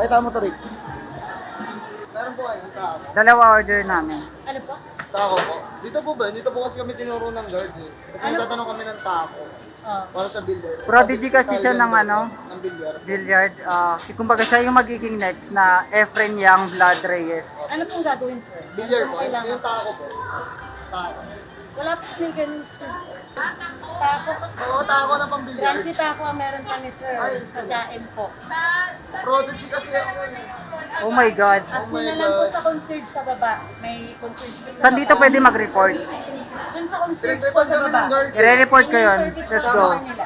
Pakita mo to, Rick. Meron po kayo, tao. Dalawa order namin. Ano po? Taco po. Dito po ba? Dito po kasi kami tinuro ng guard eh. Kasi nagtatanong kami ng taco. Para sa billiard. Prodigy kasi siya ng ano? Ng billiard. Billiard. Kumbaga siya yung magiging next na Efren Yang Vlad Reyes. Ano pong gagawin, sir? Billiard po. Kailangan. Yung taco po. Taco. Wala po may ganun, sir. Taco. Oo, taco na pang billiard. Ramsey taco ang meron kami, sir. Ay. Pagkain po. Prodigy kasi ako eh. Oh my God. As my na lang po gosh. sa concierge sa baba. May concierge po sa Saan dito baba. pwede mag-report? Dun sa concierge po Report sa kami baba. ng guard. I-report ko Yun yun. yung service Let's po go. sa kanila.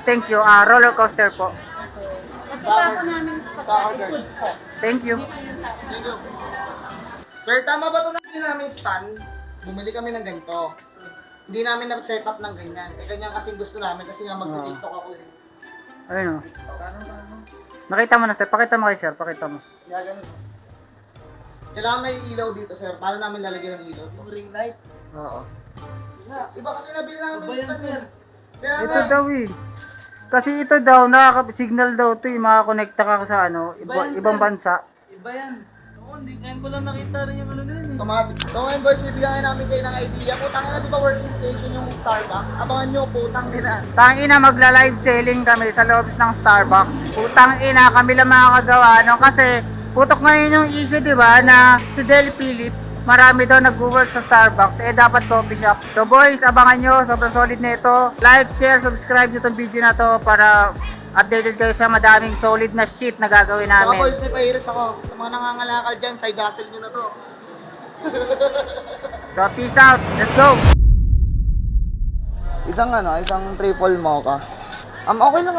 Thank you. Roller coaster po. Kasi taco namin sa pagkain, food po. Thank you. Dito. Sir, tama ba ito namin stand? Bumili kami ng ganito. Hindi namin na-set up ng ganyan. Eh, ganyan kasi gusto namin kasi nga mag-tiktok ako eh. Ayun o. Paano? Nakita mo na sir. Pakita mo kay sir. Pakita mo. Gagano. Kailangan may ilaw dito, sir. Paano namin lalagyan ng ilaw? Yung ring light. Oo. Iba kasi nabili namin stand, sir. Kaya Ito daw eh. Kasi ito daw, nakaka-signal daw ito eh. Makakonekta ka sa ano, ibang bansa. Iba yan. Oo, hindi. Ngayon ko lang nakita rin yung ano na yun eh. automatic. So ngayon boys, bibigyan namin kayo ng idea. Putang ina, di ba working station yung Starbucks? Abangan nyo, putang ina. Tangina, magla-live selling kami sa loob ng Starbucks. Putang ina, kami lang makakagawa. No? Kasi, putok ngayon yung issue, di ba, na si Del Philip, marami daw nag-work sa Starbucks. Dapat coffee shop. So boys, abangan nyo. Sobrang solid na ito. Like, share, subscribe nyo tong video na to para updated kayo sa madaming solid na shit na gagawin Mga namin. boys, may pahirit ako. Sa mga nangangalakal dyan, side hustle nyo na to. So, peace out. Let's go. Isang triple mocha. Okay lang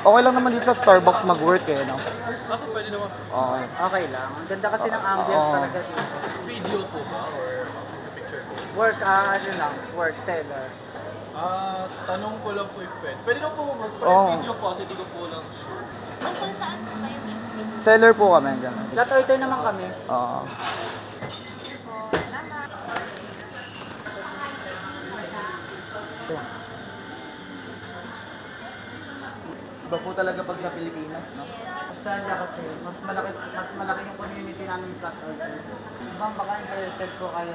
okay lang naman dito sa Starbucks mag-work eh, no? Ako pwede naman. Okay. Okay lang. Ang ganda kasi ng ambience Oo. talaga dito. Video po ba? Or picture po? Work, work seller. Tanong ko lang po if pwede. Pwede lang po mag Oo. video po kasi di ko po lang sure. Tungkol saan po kayo? Seller po kami dyan. Flat order naman kami. Oo. Iba po talaga pag sa Pilipinas, no? Australia kasi, mas malaki yung community namin flat order. Ibang baka interested po kayo,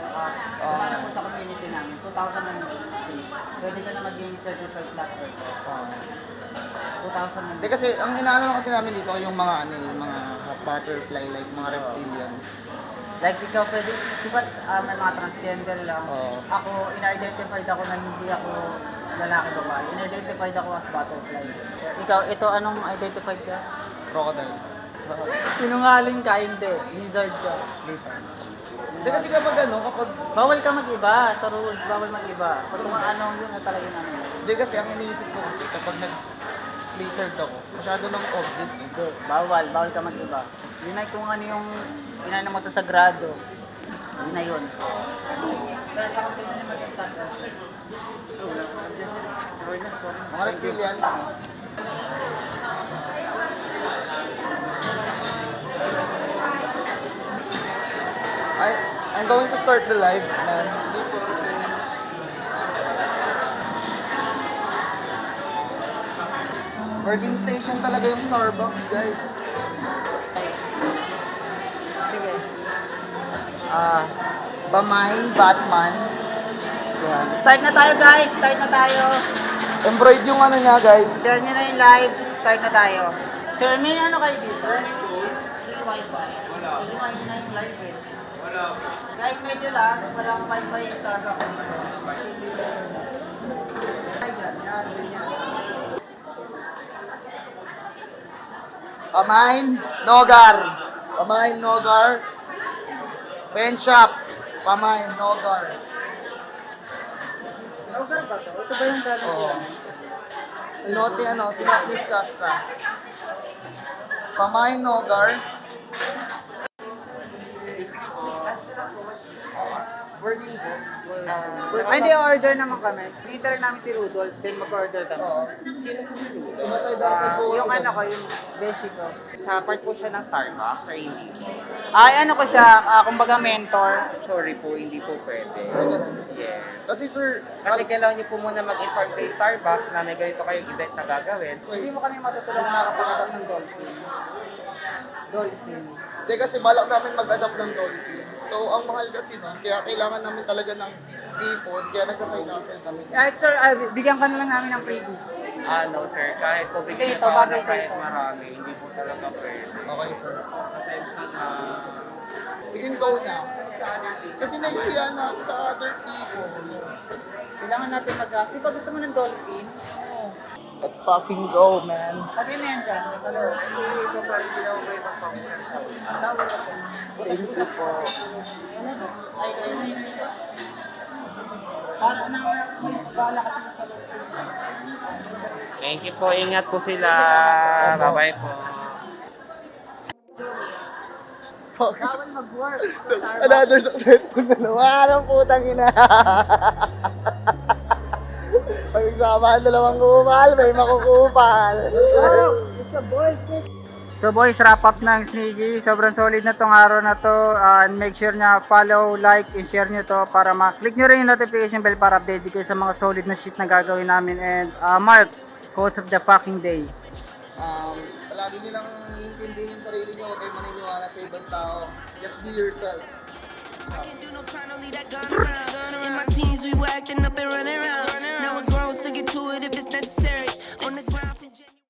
kumana po sa community namin, 2,000 ang fee. Pwede ka na maging certified flat order. 2,000 Hindi kasi, ang inaano lang kasi namin dito yung mga yung mga butterfly, like mga reptilian. Like ikaw pwede, di ba may mga transgender lang. Oo. Ako, in-identified ako na hindi ako lalaki babae. In-identified ako as butterfly. Ikaw, ito anong identified ka? Crocodile. Sinungaling ka, hindi. Lizard ka. Lizard. Hindi kasi kapag kapag... Bawal ka mag-iba sa rules, bawal mag-iba. Pag kung ano yun na talaga namin. Hindi kasi, ang iniisip ko kasi kapag nag-lizard ako, masyado nang obvious eh. Hindi, bawal ka mag-iba. Yun ay kung ano yung inano mo sa sagrado. Yun na yun. Mga reptilians. I'm going to start the live, man. Working station talaga yung Starbucks, guys. Sige. Bamahin, Batman. Yan. Start na tayo guys! Start na tayo! Embroid yung ano niya, guys. Share nyo na yung live. Start na tayo. Sir, may ano kayo dito? Free wifi. Wala. Free wifi na yung live eh. Wala. Guys, medyo lang. Walang wifi yung Starbucks. Ay, yan. Pamain, Nogar. Pamain, Nogar. Pen shop. Pamain, Nogar. Lugar ba to? Ito ba yung galing Oo. Sinotis Casta. Pamain, Nogar. Working po. Ay, hindi, order naman kami. Leader namin si Rudolph, then mag-order kami. Oo. Yung ano ko, yung beshi ko. Sa part po siya ng Starbucks or hindi po? Ay, ano ko siya, kumbaga mentor. Sorry po, hindi po pwede. Yes. Kasi sir, Kasi kailangan niyo po muna mag-inform kay Starbucks na may ganito kayong event na gagawin. Hindi mo kami matutulungan makakapagagat ng dolphin. Dolphin. Hindi kasi balak namin mag-adapt ng dolphin. So, ang mahal kasi nun, kaya kailangan namin talaga ng ipon, kaya nagka-financial kami. Sir, bigyan ka na lang namin ng freebies. No sir, kahit po bigyan Ito, pa bagay na kahit sa'yo. marami, hindi po talaga pwede. Okay, sir. Pasensya na. Tingin go na. Kasi nahihiya na ako sa other people. Kailangan natin mag-draft. Di ba gusto mo ng dolphin? Oo. Let's fucking go, man. Lagay mo yan dyan. Hello. Thank you po. Para na bala kasi sa loob. Thank you po, ingat po sila. Bye-bye po. Bawal mag-work. Another successful na naman ang putang ina. Pagsamahan dalawang kupal, may makukupal. So boys, wrap up na ang Sneaky. Sobrang solid na tong araw na to. And make sure na follow, like, and share nyo to para ma-click nyo rin yung notification bell para update kayo sa mga solid na shit na gagawin namin. And Mark, quotes of the fucking day. Palagi nyo lang iintindihin yung sarili nyo, huwag kayo maniniwala sa ibang tao. Just be yourself. In my teens, we were acting up and